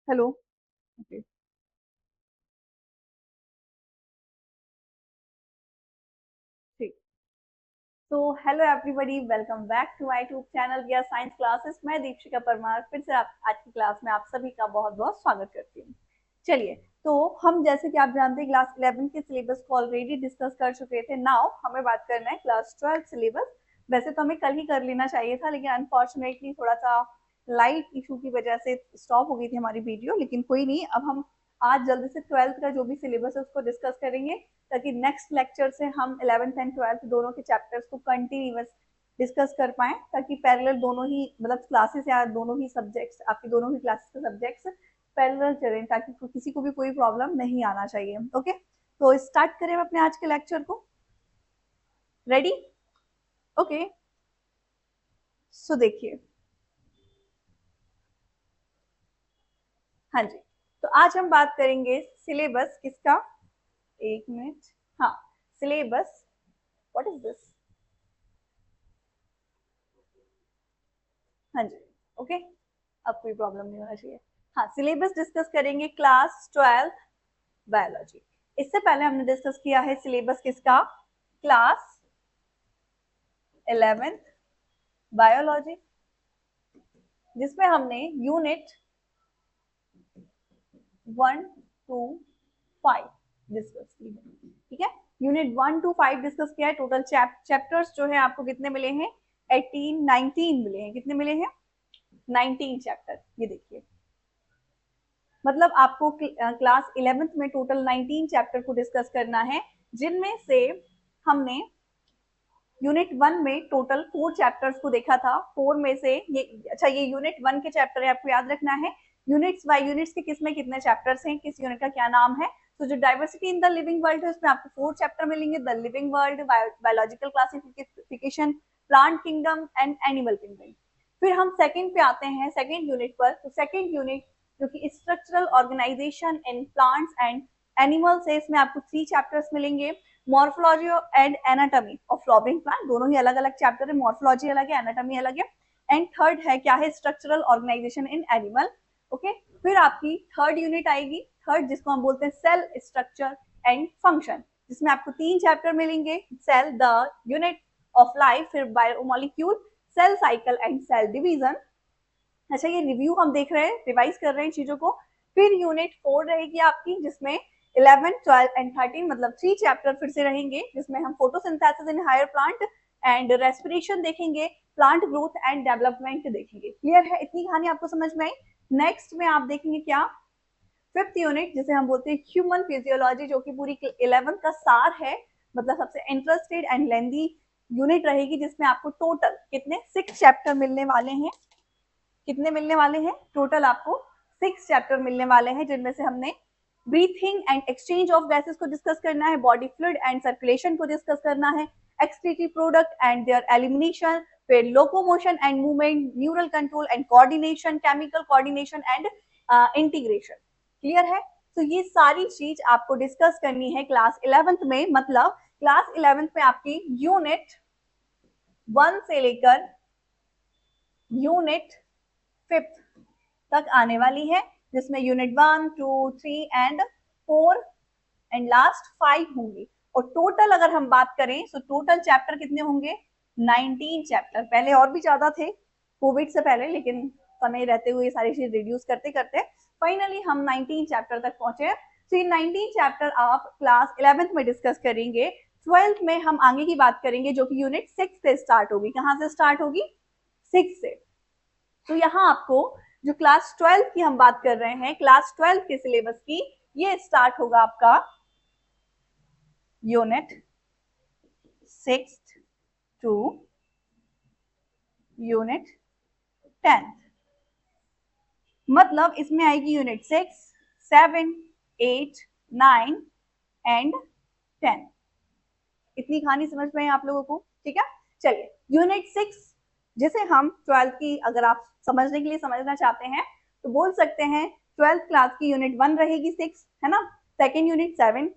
Hello. Okay. ठीक। तो hello everybody, welcome back to my YouTube channel we are science classes. मैं दीक्षिका परमार फिर से आज की क्लास में आप सभी का बहुत बहुत स्वागत करती हूँ। चलिए, तो हम जैसे कि आप जानते हैं क्लास 11 के सिलेबस को ऑलरेडी डिस्कस कर चुके थे। नाउ हमें बात करना है क्लास 12 सिलेबस। वैसे तो हमें कल ही कर लेना चाहिए था, लेकिन अनफॉर्चुनेटली थोड़ा सा लाइट इशू की वजह से स्टॉप हो गई थी हमारी वीडियो। लेकिन कोई नहीं, अब हम आज जल्दी से 12th का जो भी सिलेबस है उसको डिस्कस करेंगे, ताकि नेक्स्ट लेक्चर से हम 11th एंड 12th दोनों के चैप्टर्स को कंटिन्यूअस डिस्कस कर पाए, ताकि पैरेलल दोनों ही मतलब क्लासेस या दोनों ही सब्जेक्ट्स, आपकी दोनों ही क्लासेस के सब्जेक्ट्स पैरेलल चलें, ताकि किसी को भी कोई प्रॉब्लम नहीं आना चाहिए। ओके, तो स्टार्ट करें हम अपने आज के लेक्चर को। रेडी? ओके, सो देखिए। हाँ जी, तो आज हम बात करेंगे सिलेबस किसका। एक मिनट। हाँ, सिलेबस। What is this? हाँ जी। ओके, अब कोई प्रॉब्लम नहीं होना चाहिए। हाँ, सिलेबस डिस्कस करेंगे क्लास 12 बायोलॉजी। इससे पहले हमने डिस्कस किया है सिलेबस किसका, क्लास 11 बायोलॉजी, जिसमें हमने यूनिट 1 टू 5 डिस्कस की है। ठीक है, यूनिट 1 टू 5 डिस्कस किया है। टोटल चैप्टर्स जो है आपको कितने मिले हैं? 18 19 मिले हैं। कितने मिले हैं? 19 चैप्टर। ये देखिए, मतलब आपको क्लास 11th में टोटल 19 चैप्टर को डिस्कस करना है, जिनमें से हमने यूनिट 1 में टोटल 4 चैप्टर्स को देखा था। 4 में से ये, अच्छा, ये यूनिट 1 के चैप्टर है, आपको याद रखना है। यूनिट्स बाय यूनिट्स के किसमें कितने चैप्टर्स हैं, किस यूनिट का क्या नाम है। तो जो diversity in the living world है उसमें आपको 4 चैप्टर मिलेंगे। The living world, biological classification, plant kingdom and animal kingdom. फिर हम सेकंड पे आते हैं, सेकंड यूनिट पर। तो सेकंड यूनिट जो कि structural organisation in plants and animals है, इसमें आपको 3 चैप्टर्स मिलेंगे। Morphology and anatomy of flowering plant, दोनों ही अलग अलग चैप्टर है। मॉर्फोलॉजी अलग है, एनाटॉमी अलग है। एंड थर्ड है क्या है, structural organisation in animal. Okay, फिर आपकी थर्ड यूनिट आएगी, थर्ड, जिसको हम बोलते हैं सेल स्ट्रक्चर एंड फंक्शन, जिसमें आपको 3 चैप्टर मिलेंगे। Cell, the unit of life, फिर biomolecule, cell cycle and cell division. अच्छा, ये रिव्यू हम देख रहे हैं, रिवाइज कर रहे हैं चीजों को। फिर यूनिट 4 रहेगी आपकी, जिसमें 11 12 एंड 13 मतलब 3 चैप्टर फिर से रहेंगे, जिसमें हम photosynthesis in higher plant and respiration देखेंगे, प्लांट ग्रोथ एंड डेवलपमेंट देखेंगे। क्लियर है? इतनी कहानी आपको समझ में आई। नेक्स्ट में आप देखेंगे क्या, फिफ्थ यूनिट, जिसे हम बोलते हैं ह्यूमन फिजियोलॉजी, जो कि पूरी 11 का सार है, मतलब सबसे इंटरेस्टेड एंड लेंदी यूनिट रहेगी, जिसमें आपको टोटल कितने 6 चैप्टर मिलने वाले हैं। कितने मिलने वाले हैं? टोटल आपको 6 चैप्टर मिलने वाले हैं, जिनमें से हमने breathing and exchange of gases को डिस्कस करना है, बॉडी फ्लूइड एंड सर्कुलेशन को डिस्कस करना है, excretory product and their elimination, फिर locomotion and movement, neural control and coordination, chemical coordination and integration. Clear है? तो ये सारी चीज आपको डिस्कस करनी है क्लास 11th में। मतलब क्लास 11th में आपकी यूनिट 1 से लेकर यूनिट 5th तक आने वाली है, जिसमें यूनिट 1 2 3 एंड 4 एंड लास्ट 5 होंगी। और टोटल अगर हम बात करें तो टोटल चैप्टर कितने होंगे? 19 चैप्टर। पहले और भी ज्यादा थे कोविड से पहले, लेकिन समय रहते हुए सारी चीज रिड्यूस करते करते फाइनली हम 19 चैप्टर तक पहुंचे। तो ये 19 चैप्टर आप क्लास 11th में डिस्कस करेंगे। 12th में हम आगे की बात करेंगे, जो कि यूनिट 6 से स्टार्ट होगी। कहां से स्टार्ट होगी? 6 से। तो यहाँ आपको जो क्लास 12 की हम बात कर रहे हैं, क्लास 12 के सिलेबस की, ये स्टार्ट होगा आपका यूनिट 6 टू यूनिट 10। मतलब इसमें आएगी यूनिट 6 7 8 9 एंड 10। इतनी कहानी समझ में है आप लोगों को? ठीक है, चलिए। यूनिट 6 जिसे हम 12 की, अगर आप समझने के लिए समझना चाहते हैं तो बोल सकते हैं 12th क्लास की यूनिट 1 रहेगी 6, है ना। सेकेंड यूनिट 7,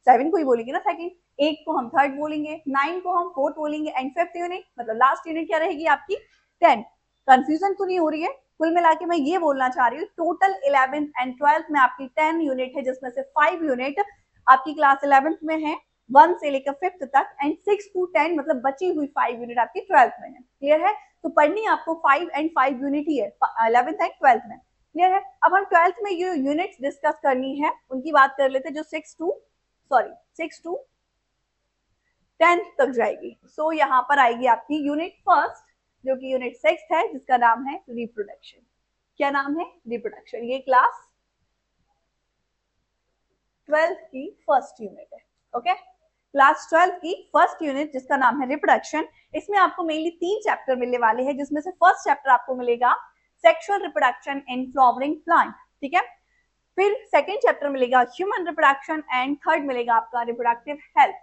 7 को ही बोलेंगे ना सेकेंड, 8 को हम थर्ड बोलेंगे, 9 को हम फोर्थ बोलेंगे, एंड फिफ्थ यूनिट मतलब लास्ट यूनिट क्या रहेगी आपकी? 10। कंफ्यूजन तो नहीं हो रही है? कुल मिला के मैं ये बोलना चाह रही हूँ टोटल 11th एंड 12th में आपकी 10 यूनिट है, जिसमें से 5 यूनिट आपकी क्लास 11th में है 1 से लेकर 5th तक, एंड 6 to 10 मतलब बची हुई 5 यूनिट आपकी 12th में है। क्लियर है? तो पढ़नी आपको 5 एंड 5 यूनिट ही है 11th एंड 12th में। क्लियर है? अब हम 12th में ये यूनिट्स डिस्कस करनी है, उनकी बात कर लेते हैं जो 6 to 10th तक जाएगी। सो यहाँ पर आएगी आपकी यूनिट फर्स्ट जो कि यूनिट 6 है, जिसका नाम है रिप्रोडक्शन। क्या नाम है? रिप्रोडक्शन। ये क्लास 12th की फर्स्ट यूनिट है। ओके, क्लास 12th की फर्स्ट यूनिट जिसका नाम है रिप्रोडक्शन। इसमें आपको मेनली 3 चैप्टर मिलने वाले हैं, जिसमें से फर्स्ट चैप्टर आपको मिलेगा sexual reproduction in flowering plant. ठीक है, फिर सेकेंड चैप्टर मिलेगा ह्यूमन रिप्रोडक्शन, एंड थर्ड मिलेगा आपका रिप्रोडक्टिव हेल्थ।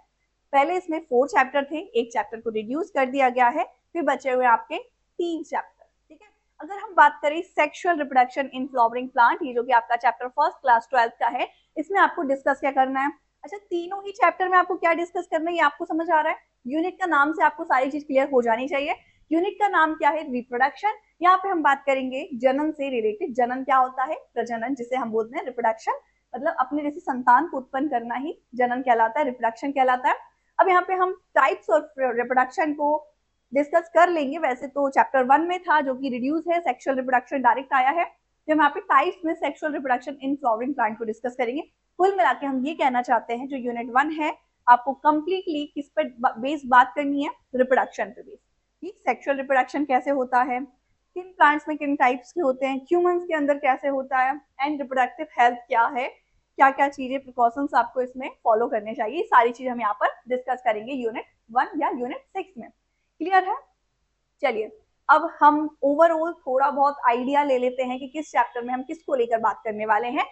पहले इसमें 4 चैप्टर थे, एक चैप्टर को रिड्यूस कर दिया गया है, फिर बचे हुए आपके 3 चैप्टर। ठीक है, अगर हम बात करें sexual reproduction in flowering plant, ये जो कि आपका चैप्टर फर्स्ट क्लास 12th का है, इसमें आपको डिस्कस क्या करना है? अच्छा, तीनों ही चैप्टर में आपको क्या डिस्कस करना है ये आपको समझ आ रहा है? यूनिट का नाम से आपको सारी चीज क्लियर हो जानी चाहिए। यूनिट का नाम क्या है? रिप्रोडक्शन। यहाँ पे हम बात करेंगे जनन से रिलेटेड। जनन क्या होता है? प्रजनन, जिसे हम बोलते हैं रिप्रोडक्शन, मतलब अपने जैसे संतान को उत्पन्न करना ही जनन कहलाता है, रिप्रोडक्शन कहलाता है। अब यहाँ पे हम टाइप्स ऑफ रिप्रोडक्शन को डिस्कस कर लेंगे। वैसे तो चैप्टर 1 में था जो कि रिड्यूस है, सेक्सुअल रिप्रोडक्शन डायरेक्ट आया है, तो यहाँ पे टाइप्स में sexual reproduction in flowering plant को डिस्कस करेंगे। कुल मिला के हम ये कहना चाहते हैं जो यूनिट 1 है आपको कंप्लीटली किस पर बेस बात करनी है? रिप्रोडक्शन पे बेस, कि सेक्सुअल रिप्रोडक्शन कैसे होता है, किन प्लांट्स में किन टाइप्स के होते हैं, ह्यूमंस के अंदर कैसे होता है, एंड रिप्रोडक्टिव हेल्थ क्या है, क्या क्या चीजें प्रिकॉशंस आपको इसमें फॉलो करने चाहिए, सारी चीजें हम यहाँ पर डिस्कस करेंगे यूनिट 1 या यूनिट 6 में। क्लियर है? चलिए, अब हम ओवरऑल थोड़ा बहुत आइडिया ले लेते हैं कि किस चैप्टर में हम किसको लेकर बात करने वाले हैं।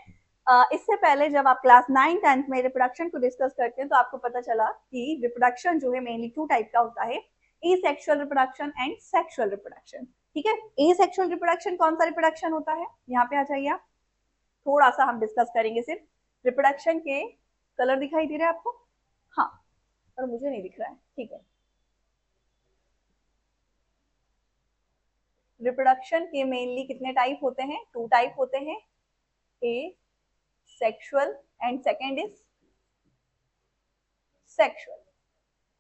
इससे पहले जब आप क्लास 9 10th में रिप्रोडक्शन को डिस्कस करते हैं तो आपको पता चला कि रिप्रोडक्शन जो है मेनली 2 टाइप का होता है, asexual reproduction and sexual reproduction. ठीक है, एसेक्सुअल रिप्रोडक्शन कौन सा रिप्रोडक्शन होता है? यहाँ पे आ जाइए आप, थोड़ा सा हम डिस्कस करेंगे। सिर्फ रिप्रोडक्शन के कलर दिखाई दे रहे हैं आपको? हाँ, पर मुझे नहीं दिख रहा है। ठीक है, रिप्रोडक्शन के मेनली कितने टाइप होते हैं? 2 टाइप होते हैं, ए sexual and second is sexual.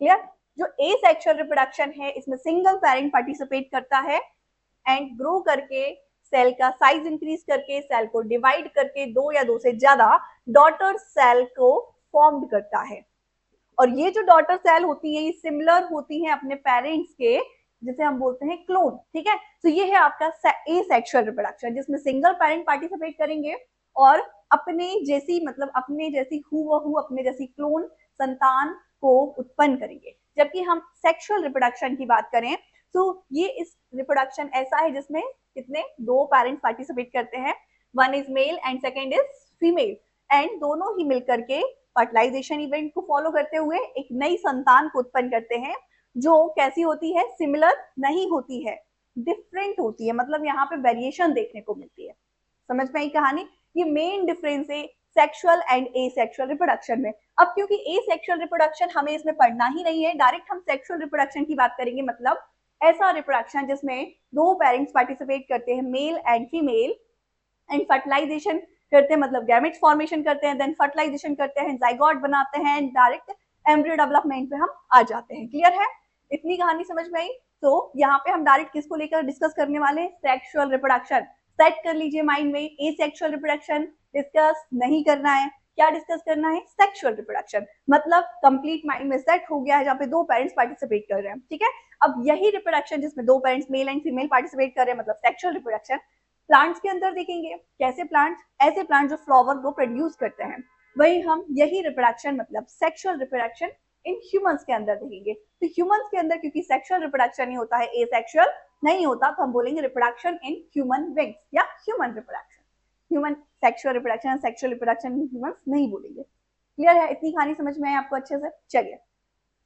Clear? जो ए सेक्सुअल रिप्रोडक्शन है इसमें सिंगल पेरेंट पार्टिसिपेट करता है एंड ग्रो करके सेल का साइज इंक्रीज करके सेल को डिवाइड करके 2 या 2 से ज्यादा डॉटर सेल को फॉर्म करता है। और ये जो डॉटर सेल होती है ये सिमिलर होती है अपने पेरेंट्स के, जिसे हम बोलते हैं क्लोन। ठीक है, तो ये है आपका ए सेक्सुअल रिप्रोडक्शन, जिसमें सिंगल पेरेंट पार्टिसिपेट करेंगे और अपने जैसी मतलब अपने जैसी हूबहू अपने जैसी क्लोन संतान को उत्पन्न करेंगे। जबकि हम सेक्सुअल रिप्रोडक्शन की बात करें तो ये इस रिप्रोडक्शन ऐसा है जिसमें कितने 2 पेरेंट्स पार्टिसिपेट करते हैं, 1 is male and second is female, and दोनों ही मिलकर के फर्टिलाइजेशन इवेंट को फॉलो करते हुए एक नई संतान को उत्पन्न करते हैं, जो कैसी होती है? सिमिलर नहीं होती है, डिफरेंट होती है, मतलब यहाँ पे वेरिएशन देखने को मिलती है। समझ में आई कहानी? ये मेन डिफरेंस है सेक्सुअल एंड एसेक्सुअल रिप्रोडक्शन में। अब क्योंकि एसेक्सुअल रिप्रोडक्शन हमें इसमें पढ़ना ही नहीं है, डायरेक्ट हम सेक्सुअल रिप्रोडक्शन की बात करेंगे, मतलब ऐसा रिप्रोडक्शन जिसमें 2 पेरेंट्स पार्टिसिपेट करते हैं, male and female, and fertilisation करते हैं, मतलब गैमेट्स फॉर्मेशन करते हैं, देन फर्टिलाइजेशन करते हैं, जाइगोट बनाते हैं, डायरेक्ट एम्ब्रियो डेवलपमेंट पे हम आ जाते हैं। क्लियर है? इतनी कहानी समझ में आई? तो यहाँ पे हम डायरेक्ट किसको लेकर डिस्कस करने वाले हैं? Sexual reproduction. सेट कर लीजिए माइंड में, एसेक्सुअल रिप्रोडक्शन डिस्कस नहीं करना है, क्या डिस्कस करना है? Sexual reproduction. मतलब कंप्लीट माइंड में सेट हो गया है, जहाँ पे 2 पेरेंट्स पार्टिसिपेट कर रहे हैं। ठीक है, अब यही रिप्रोडक्शन जिसमें 2 parents mail and female participate कर रहे हैं, मतलब सेक्सुअल रिप्रोडक्शन, प्लांट्स के अंदर देखेंगे। कैसे प्लांट्स? ऐसे प्लांट जो फ्लावर को प्रोड्यूस करते हैं। वही हम यही रिप्रोडक्शन मतलब सेक्सुअल रिप्रोडक्शन इन ह्यूमंस के अंदर देखेंगे। तो ह्यूमंस के अंदर क्योंकि सेक्सुअल रिप्रोडक्शन ही होता है, एसेक्सुअल नहीं होता, तो हम बोलेंगे रिप्रोडक्शन इन ह्यूमन विंग्स या human reproduction. Human sexual reproduction, sexual reproduction in humans नहीं बोलेंगे। क्लियर है? इतनी कहानी समझ में आई आपको अच्छे से? चलिए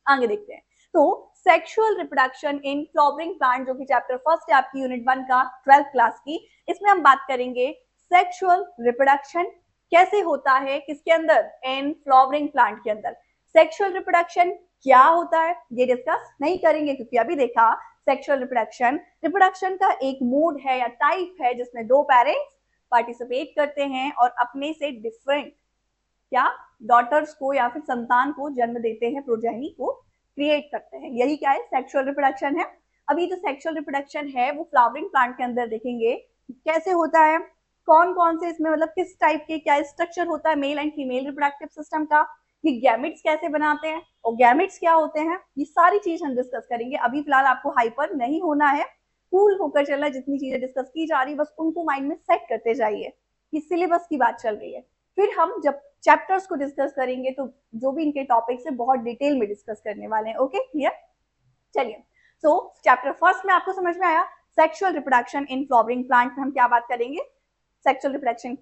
आगे देखते हैं। तो sexual reproduction in flowering plant जो कि चैप्टर फर्स्ट है आपकी यूनिट 1 का 12th क्लास की, इसमें हम बात करेंगे सेक्सुअल रिप्रोडक्शन कैसे होता है, किसके अंदर? इन फ्लावरिंग प्लांट के अंदर। सेक्सुअल रिप्रोडक्शन क्या होता है ये डिस्कस नहीं करेंगे, क्योंकि अभी देखा सेक्सुअल रिप्रोडक्शन रिप्रोडक्शन का एक मोड है या टाइप है जिसमें दो पेरेंट्स पार्टिसिपेट करते हैं और अपने से डिफरेंट क्या डॉटर्स को या फिर संतान को जन्म देते हैं, प्रोजेनी को क्रिएट करते हैं। यही क्या है, सेक्सुअल रिप्रोडक्शन है। अभी जो सेक्सुअल रिप्रोडक्शन है वो फ्लावरिंग प्लांट के अंदर देखेंगे कैसे होता है, कौन कौन से इसमें मतलब किस टाइप के क्या स्ट्रक्चर होता है mail and female reproductive system का, ये गैमेट्स कैसे बनाते हैं और गैमेट्स क्या होते हैं, ये सारी चीज हम डिस्कस करेंगे। अभी फिलहाल आपको हाइपर नहीं होना है, कूल होकर चलना, जितनी चीजें डिस्कस की जा रही है बस उनको माइंड में सेट करते जाइए कि सिलेबस की बात चल रही है। फिर हम जब चैप्टर्स को डिस्कस करेंगे तो जो भी इनके टॉपिक्स है बहुत डिटेल में डिस्कस करने वाले हैं। ओके क्लियर, चलिए। सो चैप्टर फर्स्ट में आपको समझ में आया sexual reproduction in flowering plant में हम क्या बात करेंगे, sexual reproduction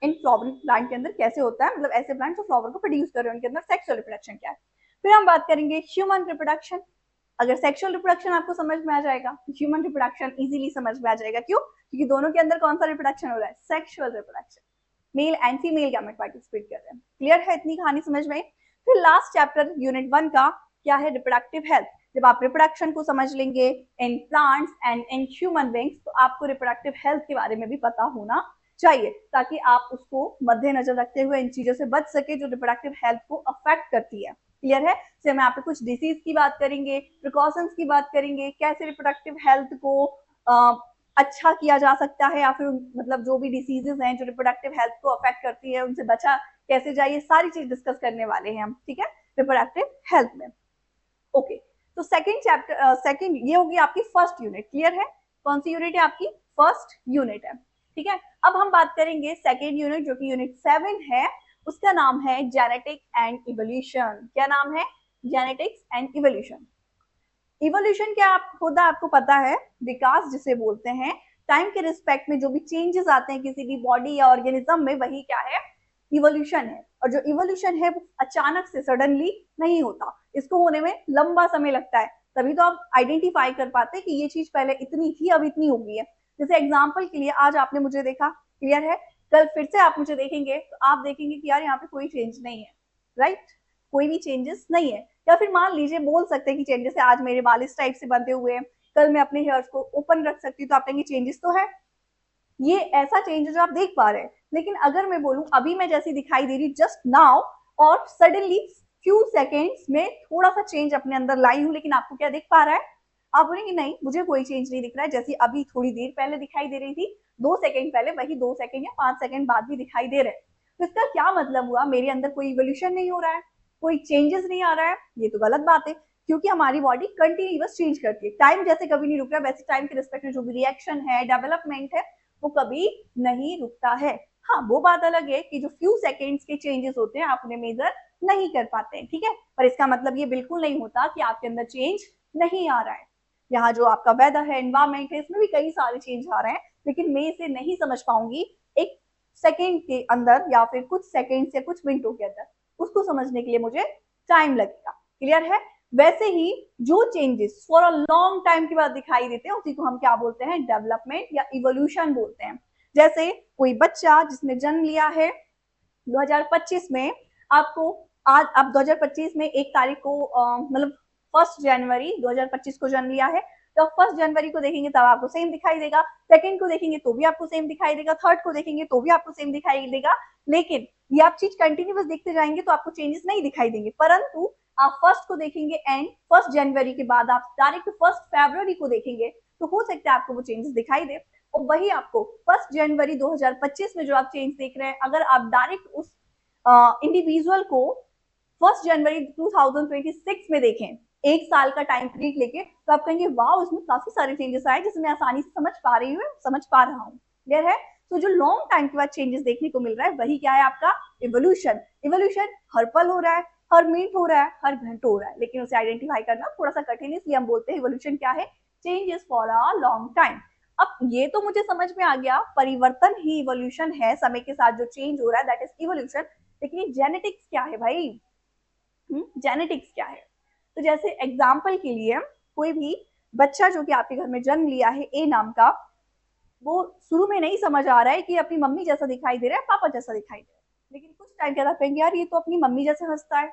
in flowering plant के अंदर कैसे होता है, मतलब ऐसे प्लांट जो फ्लावर को प्रोड्यूस कर रहे हैं उनके अंदर सेक्सुअल रिप्रोडक्शन क्या है। फिर हम बात करेंगे ह्यूमन रिप्रोडक्शन। अगर सेक्सुअल रिप्रोडक्शन आपको समझ में आ जाएगा तो ह्यूमन रिप्रोडक्शन इजीली समझ में आ जाएगा। क्यों, क्योंकि दोनों के अंदर कौन सा रिप्रोडक्शन हो रहा है, sexual reproduction, mail and female gamete participate कर रहे हैं। क्लियर है, इतनी कहानी समझ में। फिर लास्ट चैप्टर यूनिट 1 का क्या है, रिप्रोडक्टिव हेल्थ। जब आप रिप्रोडक्शन को समझ लेंगे इन plants and in human beings तो आपको रिप्रोडक्टिव हेल्थ के बारे में भी पता होना चाहिए ताकि आप उसको मद्देनजर रखते हुए इन चीजों से बच सके जो रिप्रोडक्टिव हेल्थ को अफेक्ट करती है। क्लियर है, से हम यहाँ पे कुछ डिसीज की बात करेंगे, प्रिकॉशंस की बात करेंगे, कैसे रिप्रोडक्टिव हेल्थ को अच्छा किया जा सकता है या फिर मतलब जो भी डिसीजेस हैं जो रिप्रोडक्टिव हेल्थ को अफेक्ट करती है उनसे बचा कैसे जाए, ये सारी चीज डिस्कस करने वाले हैं हम। ठीक है, रिप्रोडक्टिव हेल्थ में। ओके, तो सेकंड चैप्टर सेकंड ये होगी आपकी फर्स्ट यूनिट। क्लियर है, कौन सी यूनिट है आपकी, फर्स्ट यूनिट है। ठीक है, अब हम बात करेंगे सेकंड यूनिट जो कि यूनिट 7 है, उसका नाम है जेनेटिक एंड इवोल्यूशन। क्या नाम है, जेनेटिक्स एंड इवोल्यूशन। इवोल्यूशन क्या होता है आपको पता है, विकास जिसे बोलते हैं, टाइम के रिस्पेक्ट में जो भी चेंजेस आते हैं किसी भी बॉडी या ऑर्गेनिज्म में वही क्या है, इवोल्यूशन है। और जो इवोल्यूशन है वो अचानक से सडनली नहीं होता, इसको होने में लंबा समय लगता है, तभी तो आप आइडेंटिफाई कर पाते कि ये चीज पहले इतनी थी अब इतनी हो गई है। जैसे एग्जाम्पल के लिए आज आपने मुझे देखा, क्लियर है, कल फिर से आप मुझे देखेंगे तो आप देखेंगे कि यार यहाँ पे कोई चेंज नहीं है, राइट, कोई भी चेंजेस नहीं है। या फिर मान लीजिए बोल सकते हैं कि चेंजेस है, आज मेरे बाल इस टाइप से बंधे हुए हैं, कल मैं अपने हेयर्स को ओपन रख सकती हूँ तो आप कहेंगे चेंजेस तो है, ये ऐसा चेंज है जो आप देख पा रहे हैं। लेकिन अगर मैं बोलूं अभी मैं जैसी दिखाई दे रही जस्ट नाउ और सडनली फ्यू सेकेंड्स में थोड़ा सा चेंज अपने अंदर लाई हूं, लेकिन आपको क्या दिख पा रहा है, आप बोलेंगे नहीं मुझे कोई चेंज नहीं दिख रहा है, जैसी अभी थोड़ी देर पहले दिखाई दे रही थी 2 सेकंड पहले वही 2 सेकंड या 5 सेकंड बाद भी दिखाई दे रहे हैं। तो इसका क्या मतलब हुआ, मेरे अंदर कोई इवोल्यूशन नहीं हो रहा है, कोई चेंजेस नहीं आ रहा है, ये तो गलत बात है क्योंकि हमारी बॉडी कंटिन्यूअस चेंज करती है, टाइम जैसे कभी नहीं रुक रहा वैसे टाइम के रिस्पेक्ट में जो भी रिएक्शन है डेवलपमेंट है वो कभी नहीं रुकता है। हाँ वो बात अलग है कि जो फ्यू सेकेंड्स के चेंजेस होते हैं आप उन्हें मेजर नहीं कर पाते हैं, ठीक है, पर इसका मतलब ये बिल्कुल नहीं होता कि आपके अंदर चेंज नहीं आ रहा है। यहाँ जो आपका वेदर है, एनवायरमेंट है, इसमें भी कई सारे चेंज आ रहे हैं, लेकिन मैं इसे नहीं समझ पाऊंगी एक सेकेंड के अंदर या फिर कुछ सेकेंड्स या कुछ मिनटों के अंदर, उसको समझने के लिए मुझे टाइम लगेगा। क्लियर है, वैसे ही जो changes for a long time के बाद दिखाई देते हैं उसी को हम क्या बोलते हैं, डेवलपमेंट या इवोल्यूशन बोलते हैं। जैसे कोई बच्चा जिसने जन्म लिया है 2025 में, आपको आज अब 2025 में 1 तारीख को मतलब 1 जनवरी 2025 को जन्म लिया है, तो 1 जनवरी को देखेंगे तब आपको सेम दिखाई देगा, सेकंड को देखेंगे तो भी आपको सेम दिखाई देगा, थर्ड को देखेंगे तो भी आपको सेम दिखाई देगा। लेकिन ये आप चीज कंटिन्यूअस देखते जाएंगे तो आपको चेंजेस नहीं दिखाई देंगे, परंतु आप फर्स्ट को देखेंगे एंड 1 जनवरी के बाद आप डायरेक्ट 1 फरवरी को देखेंगे तो हो सकता है आपको वो चेंजेस दिखाई दे। और वही आपको 1 जनवरी 2025 में जो आप चेंज देख रहे हैं, अगर आप डायरेक्ट उस इंडिविजुअल को 1 जनवरी 2026 में देखें, 1 साल का टाइम पीरियड लेके, तो आप कहेंगे वाह उसमें काफी सारे चेंजेस आए जिसे मैं आसानी से समझ पा रही हूँ, समझ पा रहा हूँ। क्लियर है, तो जो लॉन्ग टाइम के बाद चेंजेस देखने को मिल रहा है वही क्या है आपका इवोल्यूशन। इवोल्यूशन हर पल हो रहा है, हर मिनट हो रहा है, हर घंटे हो रहा है, लेकिन उसे आइडेंटिफाई करना थोड़ा सा कठिन है, इसलिए हम बोलते हैं इवोल्यूशन क्या है, changes for a long time. अब ये तो मुझे समझ में आ गया, परिवर्तन ही इवोल्यूशन है, समय के साथ जो चेंज हो रहा है दैट इज इवोल्यूशन। लेकिन ये जेनेटिक्स क्या है भाई, जेनेटिक्स क्या है। तो जैसे एग्जाम्पल के लिए कोई भी बच्चा जो कि आपके घर में जन्म लिया है ए नाम का, वो शुरू में नहीं समझ आ रहा है कि अपनी मम्मी जैसा दिखाई दे रहा है, पापा जैसा दिखाई दे रहा है, लेकिन कुछ टाइम के बाद कहेंगे यार ये तो अपनी मम्मी जैसे हंसता है,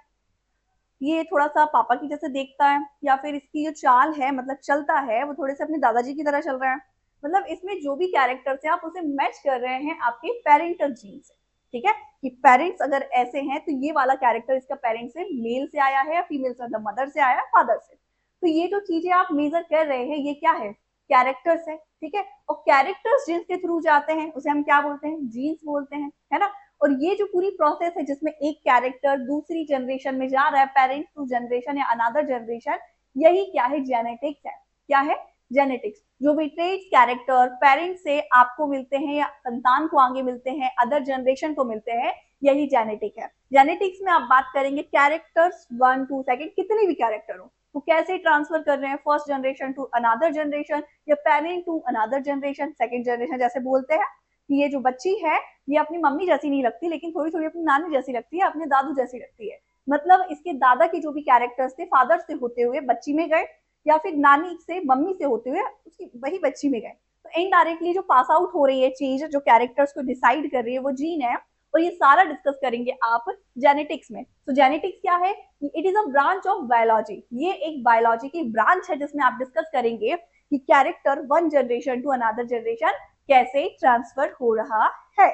ये थोड़ा सा पापा की जैसे देखता है, या फिर इसकी जो चाल है मतलब चलता है वो थोड़े से अपने दादाजी की तरह चल रहा है। मतलब इसमें जो भी कैरेक्टर्स है आप उसे मैच कर रहे हैं आपके पेरेंटल जीन से, ठीक है, कि पेरेंट्स अगर ऐसे हैं तो ये वाला कैरेक्टर इसका पेरेंट्स से मेल से आया है या फीमेल से, मतलब मदर से आया है फादर से। तो ये जो चीजें आप मेजर कर रहे हैं ये क्या है, कैरेक्टर्स है, ठीक है। और कैरेक्टर्स जिनके थ्रू जाते हैं उसे हम क्या बोलते हैं, जीन्स बोलते हैं, है ना। और ये जो पूरी प्रोसेस है जिसमें एक कैरेक्टर दूसरी जनरेशन में जा रहा है, पेरेंट्स टू जनरेशन या अनदर जनरेशन, यही क्या है, जेनेटिक्स है। क्या है, जेनेटिक्स। जो भी ट्रेड्स कैरेक्टर पेरेंट्स से आपको मिलते हैं या संतान को आगे मिलते हैं, अदर जनरेशन को मिलते हैं, यही जेनेटिक है। जेनेटिक्स में आप बात करेंगे कैरेक्टर्स 1 2 सेकंड कितने भी कैरेक्टर हो वो कैसे ट्रांसफर कर रहे हैं first generation to another generation या parent to another generation second generation. जैसे बोलते हैं कि ये जो बच्ची है ये अपनी मम्मी जैसी नहीं लगती लेकिन थोड़ी थोड़ी अपनी नानी जैसी लगती है, अपने दादू जैसी लगती है। मतलब इसके दादा के जो भी कैरेक्टर्स थे फादर से होते हुए बच्ची में गए, या फिर नानी से मम्मी से होते हुए उसकी वही बच्ची में गए। तो इनडायरेक्टली जो पास आउट हो रही है चीज जो कैरेक्टर्स को डिसाइड कर रही है वो जीन है, और ये सारा डिस्कस करेंगे आप जेनेटिक्स में। तो जेनेटिक्स क्या है, it is a branch of biology. ये एक बायोलॉजी की ब्रांच है जिसमें आप डिस्कस करेंगे कि character one generation to another generation कैसे ट्रांसफर हो रहा है।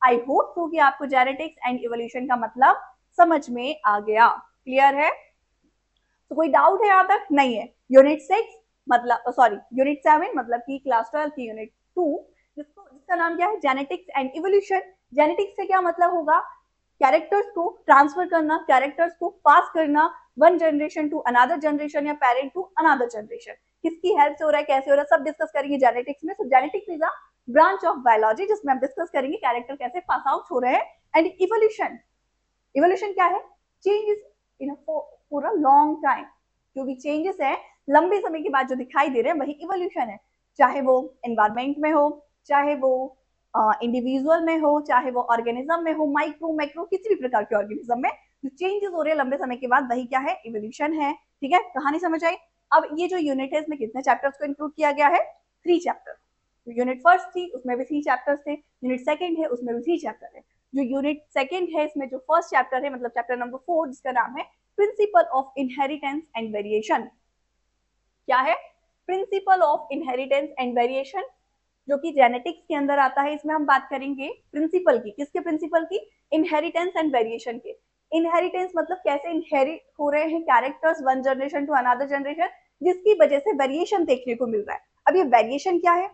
आई होप तो कि आपको जेनेटिक्स एंड इवोल्यूशन का मतलब समझ में आ गया, क्लियर है। तो कोई डाउट है यहाँ तक, नहीं है। यूनिट 6 मतलब सॉरी यूनिट 7 मतलब की क्लास 12 की यूनिट 2 जिसका नाम क्या है, जेनेटिक्स एंड इवोल्यूशन। जेनेटिक्स से क्या मतलब होगा, कैरेक्टर्स को ट्रांसफर करना, कैरेक्टर्स को पास करना one generation to another generation या पेरेंट टू अनदर जनरेशन। किसकी हेल्प से हो रहा है, कैसे हो रहा है, सब डिस्कस करेंगे जेनेटिक्स में। So genetics is a branch of biology जिसमें हम डिस्कस करेंगे कैरेक्टर कैसे पास आउट हो रहे हैं। एंड इवोल्यूशन, इवोल्यूशन क्या है, changes in for a long time. जो भी चेंजेस है लंबे समय के बाद जो दिखाई दे रहे हैं वही इवोल्यूशन है। चाहे वो एनवायरमेंट में हो, चाहे वो इंडिविजुअल में हो, चाहे वो ऑर्गेनिज्म में हो, माइक्रो मैक्रो किसी भी प्रकार के ऑर्गेनिज्म में जो चेंजेस हो रहे हैं लंबे समय के बाद वही क्या है, इवोल्यूशन है। ठीक है, कहानी समझ आई। अब ये जो यूनिट है इसमें कितने चैप्टर्स को इंक्लूड किया गया है, 3 चैप्टर। यूनिट फर्स्ट थी उसमें भी 3 चैप्टर्स थे, यूनिट सेकंड है उसमें भी 3 चैप्टर है। जो यूनिट सेकंड है इसमें जो फर्स्ट चैप्टर है मतलब चैप्टर नंबर 4 जिसका नाम है principle of inheritance and variation. क्या है, principle of inheritance and variation, जो कि जेनेटिक्स के अंदर आता है। इसमें हम बात करेंगे प्रिंसिपल की, किसके प्रिंसिपल की, इनहेरिटेंस एंड वेरिएशन के। इनहेरिटेंस मतलब कैसे इनहेरिट हो रहे हैं characters one generation to another generation जिसकी वजह से वेरिएशन देखने को मिल रहा है। अब ये वेरिएशन क्या है,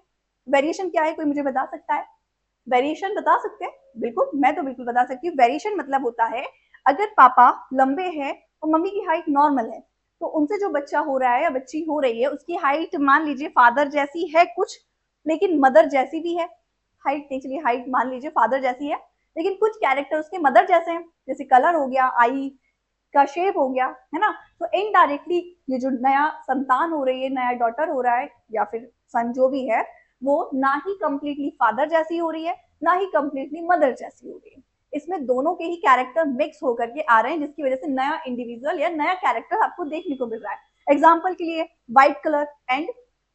वेरिएशन क्या है, कोई मुझे बता सकता है, वेरिएशन बता सकते हैं। बिल्कुल, मैं तो बिल्कुल बता सकती हूँ। वेरिएशन मतलब होता है अगर पापा लंबे हैं और मम्मी की हाइट नॉर्मल है तो उनसे जो बच्चा हो रहा है या बच्ची हो रही है उसकी हाइट मान लीजिए फादर जैसी है कुछ, लेकिन मदर जैसी भी है। हाइट नहीं, चलिए हाइट मान लीजिए फादर जैसी है लेकिन कुछ कैरेक्टर उसके मदर जैसे हैं, जैसे कलर हो गया, आई का शेप हो गया, है ना। तो इनडायरेक्टली ये जो नया संतान हो रही है, नया डॉटर हो रहा है या फिर सन जो भी है, वो ना ही कंप्लीटली फादर जैसी हो रही है ना ही कंप्लीटली मदर जैसी हो रही है। इसमें दोनों के ही कैरेक्टर मिक्स होकर के आ रहे हैं जिसकी वजह से नया इंडिविजुअल या नया कैरेक्टर आपको देखने को मिल रहा है। एग्जाम्पल के लिए white colour and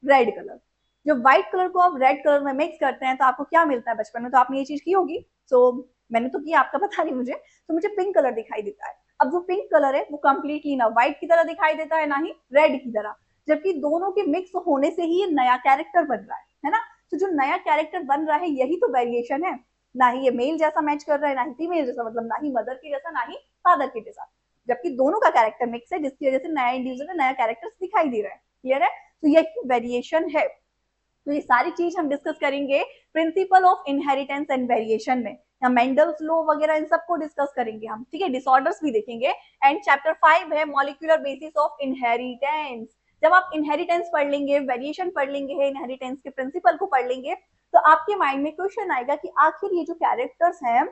red colour. जब व्हाइट कलर को आप रेड कलर में मिक्स करते हैं तो आपको क्या मिलता है, बचपन में तो आपने ये चीज की होगी, तो मैंने तो किया, आपका पता नहीं मुझे, तो मुझे पिंक कलर दिखाई देता है। अब जो पिंक कलर है वो कंप्लीटली ना व्हाइट की तरह दिखाई देता है ना ही रेड की तरह, जबकि दोनों के मिक्स होने से ही ये नया कैरेक्टर बन रहा है ना। तो जो नया कैरेक्टर बन रहा है यही तो वेरिएशन है। ना ही ये मेल जैसा मैच कर रहा है ना ही फीमेल जैसा, मतलब ना ही मदर के जैसा ना ही फादर के जैसा, जबकि दोनों का कैरेक्टर मिक्स है जिसकी वजह से नया इंडिविजुअल नया कैरेक्टर दिखाई दे रहा है। क्लियर है, तो यही वेरिएशन है। तो ये सारी चीज हम डिस्कस करेंगे principle of inheritance and variation में, या मेंडल्स लॉ वगैरह इन सबको डिस्कस करेंगे हम, ठीक है। डिसऑर्डर्स भी देखेंगे। एंड चैप्टर 5 है मॉलिक्यूलर बेसिस ऑफ इनहेरिटेंस। जब आप इनहेरिटेंस पढ़ लेंगे, वेरिएशन पढ़ लेंगे, इनहेरिटेंस के प्रिंसिपल को पढ़ लेंगे तो आपके माइंड में क्वेश्चन आएगा कि आखिर ये जो कैरेक्टर्स हैं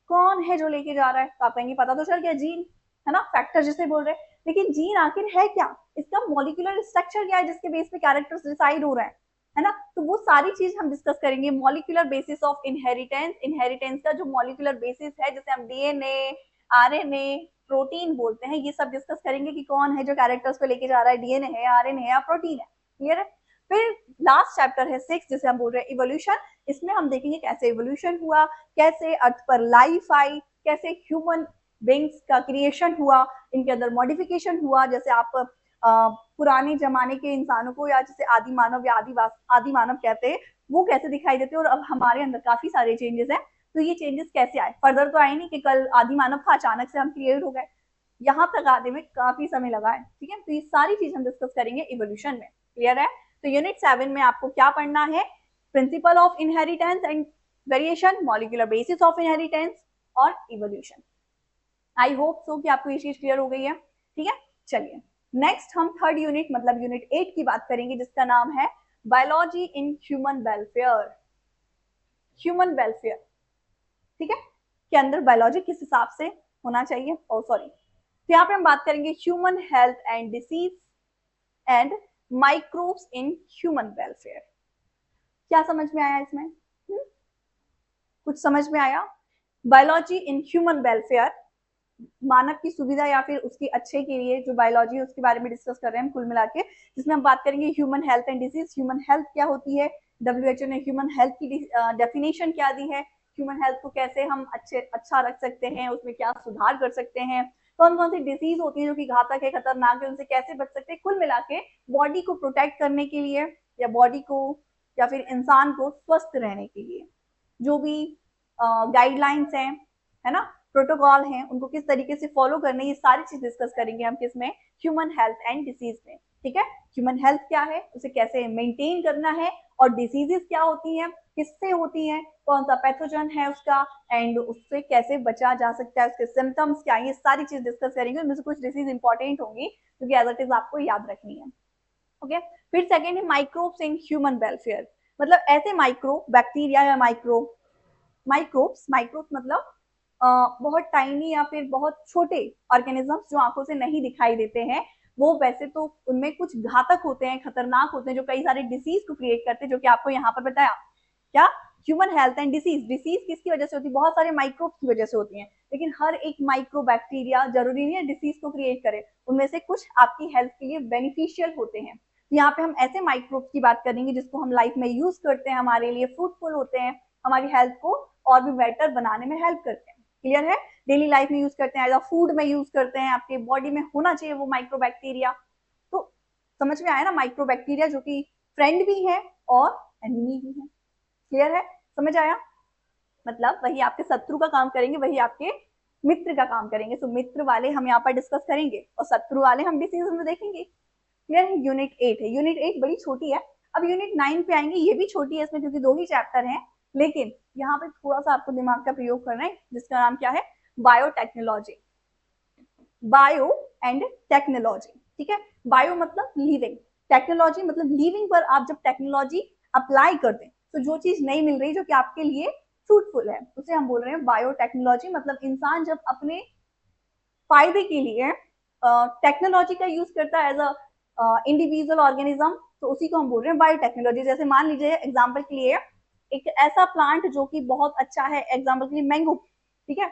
कौन है जो लेके जा रहा है। तो आप कहेंगे पता तो चल गया, जीन है ना, फैक्टर जिसे बोल रहे हैं, लेकिन जीन आखिर है क्या, इसका मॉलिक्यूलर स्ट्रक्चर क्या है जिसके बेस पे कैरेक्टर्स डिसाइड हो रहे हैं, है ना। तो वो सारी चीज हम डिस्कस करेंगे। Molecular basis of inheritance, inheritance का जो मॉलिक्यूलर बेसिस है जिसे हम डीएनए, आरएनए, प्रोटीन बोलते हैं, ये सब डिस्कस करेंगे कि कौन है जो कैरेक्टर्स को लेके जा रहा है, डीएनए है, आरएनए है या प्रोटीन है। क्लियर है। फिर लास्ट चैप्टर है 6 जिसे हम बोल रहे हैं इवोल्यूशन। इसमें हम देखेंगे कैसे इवोल्यूशन हुआ, कैसे अर्थ पर लाइफ आई, कैसे ह्यूमन विंग्स का क्रिएशन हुआ, इनके अंदर मॉडिफिकेशन हुआ, जैसे आप पुराने जमाने के इंसानों को या जैसे आदि मानव या आदि मानव कहते हैं, वो कैसे दिखाई देते हैं, और अब हमारे अंदर काफी सारे चेंजेस हैं। तो ये चेंजेस कैसे आए, फर्दर तो आए नहीं कि कल आदि मानव था अचानक से हम क्रिएट हो गए, यहाँ तक आने में काफी समय लगा है। ठीक है, तो ये सारी चीज हम डिस्कस करेंगे इवोल्यूशन में। क्लियर है? तो यूनिट 7 में आपको क्या पढ़ना है, principle of inheritance and variation, molecular basis of inheritance और इवोल्यूशन। आई होप सो कि आपको ये चीज क्लियर हो गई है। ठीक है, चलिए नेक्स्ट हम थर्ड यूनिट मतलब यूनिट 8 की बात करेंगे, जिसका नाम है biology in human welfare. Human welfare, ठीक है, के अंदर बायोलॉजी किस हिसाब से होना चाहिए, और सॉरी, तो यहाँ पे हम बात करेंगे human health and disease and microbes in human welfare. क्या समझ में आया इसमें? कुछ समझ में आया? बायोलॉजी इन ह्यूमन वेलफेयर, मानव की सुविधा या फिर उसकी अच्छे के लिए जो बायोलॉजी है उसके बारे में डिस्कस कर रहे हैं कुल मिला के, जिसमें हम बात करेंगे human health and disease. Human health क्या होती है, WHO ने ह्यूमन हेल्थ की डेफिनेशन क्या दी है, ह्यूमन हेल्थ को कैसे हम अच्छा रख सकते हैं, उसमें क्या सुधार कर सकते हैं, कौन कौन सी डिजीज होती है जो कि घातक है, खतरनाक है, उनसे कैसे बच सकते हैं। कुल मिला के बॉडी को प्रोटेक्ट करने के लिए या बॉडी को या फिर इंसान को स्वस्थ रहने के लिए जो भी गाइडलाइंस हैं, है ना, प्रोटोकॉल हैं, उनको किस तरीके से फॉलो करने, ये सारी चीज डिस्कस करेंगे हम किसमें, ह्यूमन हेल्थ एंड डिसीज में। ठीक है, ह्यूमन हेल्थ क्या है, उसे कैसे मेंटेन करना है, और डिसीजेस क्या होती हैं, किससे होती हैं, कौन सा पैथोजन है उसका, एंड उससे कैसे बचा जा सकता है, उसके सिम्टम्स क्या है, ये सारी चीज डिस्कस करेंगे। उनमें से कुछ डिसीज इंपॉर्टेंट होंगी क्योंकि एज इट इज आपको याद रखनी है। ओके, फिर सेकेंड है माइक्रोब्स इन ह्यूमन वेलफेयर, मतलब ऐसे माइक्रो बैक्टीरिया या माइक्रोब्स मतलब बहुत टाइनी या फिर बहुत छोटे ऑर्गेनिजम्स जो आंखों से नहीं दिखाई देते हैं, वो वैसे तो उनमें कुछ घातक होते हैं, खतरनाक होते हैं, जो कई सारे डिसीज को क्रिएट करते हैं, जो कि आपको यहाँ पर बताया। क्या, human health and disease. Disease किसकी वजह से होती है, बहुत सारे माइक्रोब्स की वजह से होती हैं, लेकिन हर एक माइक्रो बैक्टीरिया जरूरी नहीं है डिसीज को क्रिएट करे, उनमें से कुछ आपकी हेल्थ के लिए बेनिफिशियल होते हैं। तो यहाँ पे हम ऐसे माइक्रोब्स की बात करेंगे जिसको हम लाइफ में यूज करते हैं, हमारे लिए फ्रूटफुल होते हैं, हमारी हेल्थ को और भी बेटर बनाने में हेल्प करते हैं। क्लियर है? डेली लाइफ में यूज करते हैं, एज अ फूड में यूज करते हैं, आपके बॉडी में होना चाहिए वो माइक्रोबैक्टीरिया। तो समझ में आया ना, माइक्रोबैक्टीरिया जो कि फ्रेंड भी है और एनिमी भी है। क्लियर है? समझ आया? मतलब वही आपके शत्रु का काम करेंगे, वही आपके मित्र का काम करेंगे। तो मित्र वाले हम यहाँ पर डिस्कस करेंगे और शत्रु वाले हम डिसीजन में देखेंगे। क्लियर है? यूनिट 8 है, यूनिट 8 बड़ी छोटी है। अब यूनिट 9 पे आएंगे, ये भी छोटी है इसमें क्योंकि 2 ही चैप्टर हैं, लेकिन यहाँ पे थोड़ा सा आपको दिमाग का प्रयोग करना है, जिसका नाम क्या है, बायोटेक्नोलॉजी। बायो एंड टेक्नोलॉजी, ठीक है, बायो मतलब लिविंग, टेक्नोलॉजी मतलब लिविंग पर आप जब टेक्नोलॉजी अप्लाई कर दें तो जो चीज नहीं मिल रही जो कि आपके लिए फ्रूटफुल है, उसे हम बोल रहे हैं बायोटेक्नोलॉजी। मतलब इंसान जब अपने फायदे के लिए टेक्नोलॉजी का यूज करता है एज अ इंडिविजुअल ऑर्गेनिज्म, तो उसी को हम बोल रहे हैं बायोटेक्नोलॉजी। जैसे मान लीजिए एग्जांपल के लिए एक ऐसा प्लांट जो कि बहुत अच्छा है, एग्जांपल के लिए मैंगो, ठीक है,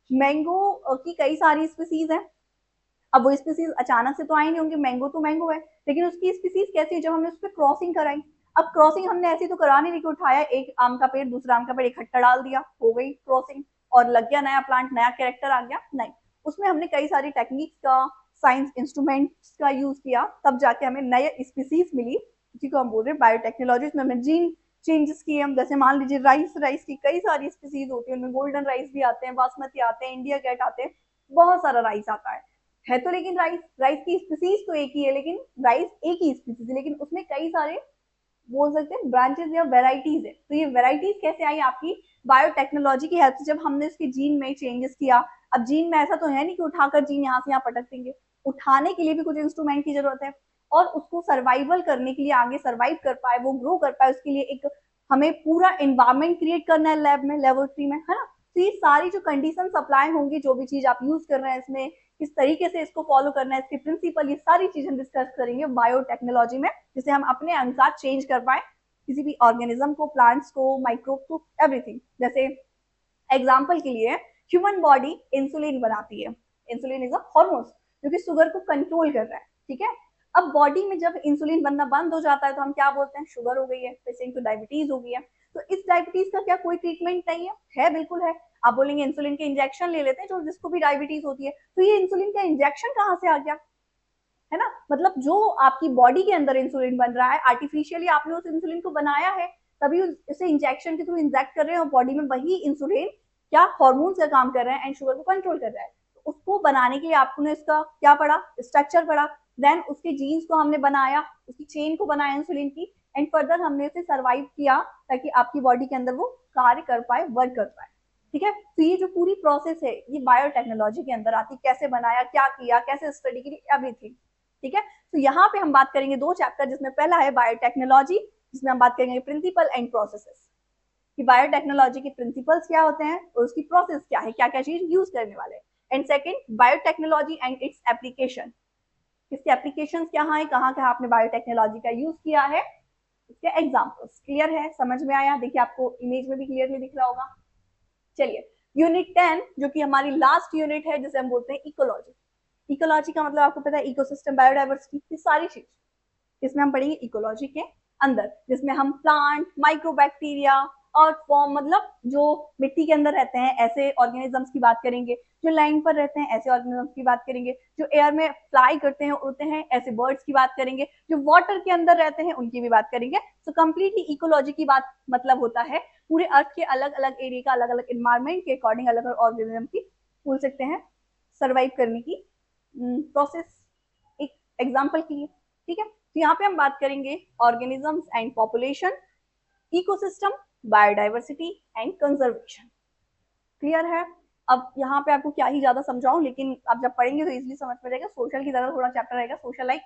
मैंगो की कई सारी स्पीसीज है। अब वो स्पीसीज अचानक से तो आई नहीं होंगी, मैंगो तो मैंगो है, लेकिन उसकी स्पीसीज कैसी है, जब हमने उस पर क्रॉसिंग कराई। अब क्रॉसिंग हमने ऐसी तो करा नहीं, लेकिन उठाया एक आम का पेड़ दूसरा आम का पेड़ इकट्ठा डाल दिया, हो गई क्रॉसिंग और लग गया नया प्लांट, नया कैरेक्टर आ गया? नहीं, उसमें हमने कई सारी टेक्निक्स का, साइंस इंस्ट्रूमेंट्स का यूज किया, तब जाके हमें नए स्पीसीज मिली, जिसको हम बोल रहे हैं बायोटेक्नोलॉजी। इसमें हमने जीन चेंजेस किए हम, जैसे मान लीजिए राइस की कई सारी स्पीसीज होती है, उनमें गोल्डन राइस भी आते हैं, बासमती आते हैं, इंडिया गेट आते हैं, बहुत सारा राइस आता है तो, लेकिन राइस की स्पीसीज तो एक ही है, लेकिन राइस एक ही स्पीसीज है, लेकिन उसमें कई सारे बोल सकते हैं ब्रांचेस या वेराइटीज है। तो ये वेराइटीज कैसे आई, आपकी बायोटेक्नोलॉजी की हेल्प से, जब हमने उसके जीन में चेंजेस किया। अब जीन में ऐसा तो है नहीं कि उठाकर जीन यहाँ से यहाँ पटक देंगे, उठाने के लिए भी कुछ इंस्ट्रूमेंट की जरूरत है, और उसको सर्वाइवल करने के लिए, आगे सर्वाइव कर पाए, वो ग्रो कर पाए, उसके लिए एक हमें पूरा एनवायरमेंट क्रिएट करना है लैब में, लेबोरेटरी में, है ना। तो ये सारी जो कंडीशन अप्लाई होंगी, जो भी चीज आप यूज कर रहे हैं इसमें, किस तरीके से इसको फॉलो करना है, इसके प्रिंसिपल, ये सारी चीजें डिस्कस करेंगे बायोटेक्नोलॉजी में, जिसे हम अपने अनुसार चेंज कर पाए किसी भी ऑर्गेनिज्म को, प्लांट्स को, माइक्रोब को, एवरीथिंग। जैसे एग्जाम्पल के लिए ह्यूमन बॉडी इंसुलिन बनाती है, इंसुलिन इज अ हार्मोन जो कि शुगर को कंट्रोल कर रहा है, ठीक है। अब बॉडी में जब इंसुलिन बनना बंद हो जाता है तो हम क्या बोलते हैं, शुगर हो गई है, पेशेंट को डायबिटीज हो गई है। तो इस डायबिटीज का क्या कोई ट्रीटमेंट नहीं है? है, बिल्कुल है। आप बोलेंगे इंसुलिन के इंजेक्शन ले लेते हैं जो जिसको भी डायबिटीज होती है, तो ये इंसुलिन का इंजेक्शन कहाँ से आ गया, है ना। मतलब जो आपकी बॉडी के अंदर इंसुलिन बन रहा है आर्टिफिशियली, आपने उस इंसुलिन को बनाया है, तभी इसे इंजेक्शन के थ्रू इंजेक्ट कर रहे हैं और बॉडी में वही इंसुलिन क्या हार्मोन्स का काम कर रहे हैं एंड शुगर को कंट्रोल कर रहा है। तो उसको बनाने के लिए आपने इसका क्या पढ़ा, स्ट्रक्चर पढ़ा, देन उसके जीन्स को हमने बनाया, उसकी चेन को बनाया इंसुलिन की, एंड फर्दर हमने उसे सर्वाइव किया ताकि आपकी बॉडी के अंदर वो कार्य कर पाए, वर्क कर पाए। ठीक है, तो ये जो पूरी प्रोसेस है ये बायोटेक्नोलॉजी के अंदर आती, कैसे बनाया, क्या किया, कैसे स्टडी की, एवरीथिंग। ठीक है, तो यहाँ पे हम बात करेंगे दो चैप्टर, जिसमें पहला है बायोटेक्नोलॉजी, जिसमें हम बात करेंगे प्रिंसिपल एंड प्रोसेसेस, कि बायोटेक्नोलॉजी के प्रिंसिपल्स क्या होते हैं और उसकी प्रोसेस क्या है, क्या क्या चीज यूज करने वाले हैं। And second biotechnology and its application, इसके एप्लीकेशन क्या है, कहाँ कहाँ आपने बायोटेक्नोलॉजी का यूज किया है, इसके एग्जाम्पल्स। क्लियर है, समझ में आया, देखिए आपको इमेज में भी क्लियरली दिख रहा होगा। चलिए यूनिट 10 जो कि हमारी लास्ट यूनिट है, जिसे हम बोलते हैं इकोलॉजी। इकोलॉजी का मतलब आपको पता है, इकोसिस्टम, बायोडाइवर्सिटी, ये सारी चीज इसमें हम पढ़ेंगे इकोलॉजी के अंदर, जिसमें हम प्लांट, माइक्रोबैक्टीरिया, अर्थ फॉर्म, मतलब जो मिट्टी के अंदर रहते हैं ऐसे ऑर्गेनिजम्स की बात करेंगे, जो लैंड पर रहते हैं ऐसे ऑर्गेनिजम्स की बात करेंगे, जो एयर में फ्लाई करते हैं, उड़ते हैं, ऐसे बर्ड्स की बात करेंगे, जो वाटर के अंदर रहते हैं उनकी भी बात करेंगे। तो कंप्लीटली इकोलॉजी की बात मतलब होता है पूरे अर्थ के अलग अलग एरिया का, अलग अलग इन्वायरमेंट के अकॉर्डिंग अलग अलग ऑर्गेनिज्म की, बोल सकते हैं, सर्वाइव करने की प्रोसेस, एक एग्जाम्पल के लिए। ठीक है, तो यहाँ पे हम बात करेंगे organisms and population, ecosystem, biodiversity and conservation. Clear है। अब यहाँ पे आपको क्या ही ज्यादा समझाऊं, लेकिन आप जब पढ़ेंगे तो इजीली समझ में रहेगा। सोशल की तरह थोड़ा चैप्टर रहेगा, सोशल लाइक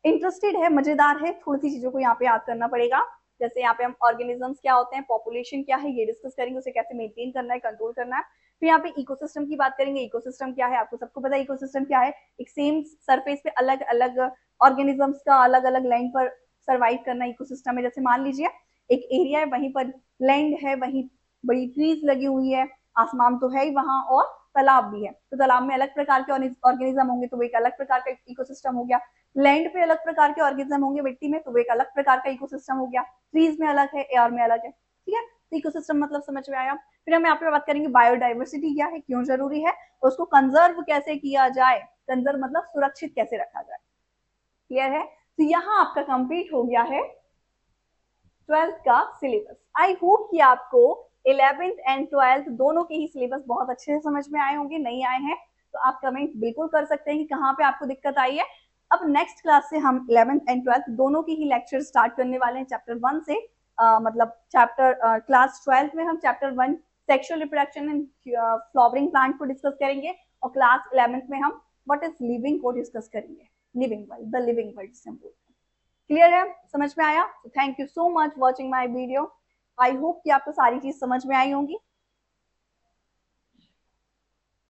इंटरेस्टेड है, मजेदार है, थोड़ी सी चीजों को यहाँ पे याद करना पड़ेगा। जैसे यहाँ पे हम ऑर्गेनिजम्स क्या होते हैं, पॉपुलेशन क्या है, ये डिस्कस करेंगे, उसे कैसे मेंटेन करना है, कंट्रोल करना है। फिर यहाँ पे इकोसिस्टम की बात करेंगे, इकोसिस्टम क्या है, आपको सबको पता है इकोसिस्टम क्या है, एक सेम सरफेस पे अलग अलग ऑर्गेनिजम्स का अलग अलग लैंड पर सर्वाइव करना इकोसिस्टम है। जैसे मान लीजिए एक एरिया है, वहीं पर लैंड है, वहीं बड़ी ट्रीज लगी हुई है, आसमान तो है ही वहां, और तालाब भी है, तो तालाब में अलग प्रकार के ऑर्गेनिज्म होंगे, तो वो एक अलग प्रकार का इकोसिस्टम हो गया। लैंड पे अलग प्रकार के ऑर्गेनिज्म होंगे, मिट्टी में, तो वो एक अलग प्रकार का इकोसिस्टम हो गया। ट्रीज में अलग है, एयर में अलग है। ठीक है, तो इकोसिस्टम मतलब समझ में आया। फिर हम यहाँ पे बात करेंगे बायोडाइवर्सिटी क्या है, क्यों जरूरी है, और उसको कंजर्व कैसे किया जाए, कंजर्व मतलब सुरक्षित कैसे रखा जाए। क्लियर है, तो यहाँ आपका कंप्लीट हो गया है 12th का सिलेबस। आई होप कि आपको 11th एंड 12th दोनों के ही सिलेबस बहुत अच्छे से समझ में आए होंगे। नहीं आए हैं तो आप कमेंट बिल्कुल कर सकते हैं कि कहाँ पे आपको दिक्कत आई है। अब नेक्स्ट क्लास से हम 11th एंड 12th दोनों की ही लेक्चर स्टार्ट करने वाले हैं चैप्टर 1 से। मतलब चैप्टर क्लास 12th में हम chapter 1 sexual reproduction and flowering plant को डिस्कस करेंगे, और क्लास 11th में हम व्हाट इज लिविंग को डिस्कस करेंगे, living world, the living world जिसे हम बोलते हैं। क्लियर है, समझ में आया। Thank you so much watching my video. I hope कि आपको सारी चीज समझ में आई होंगी।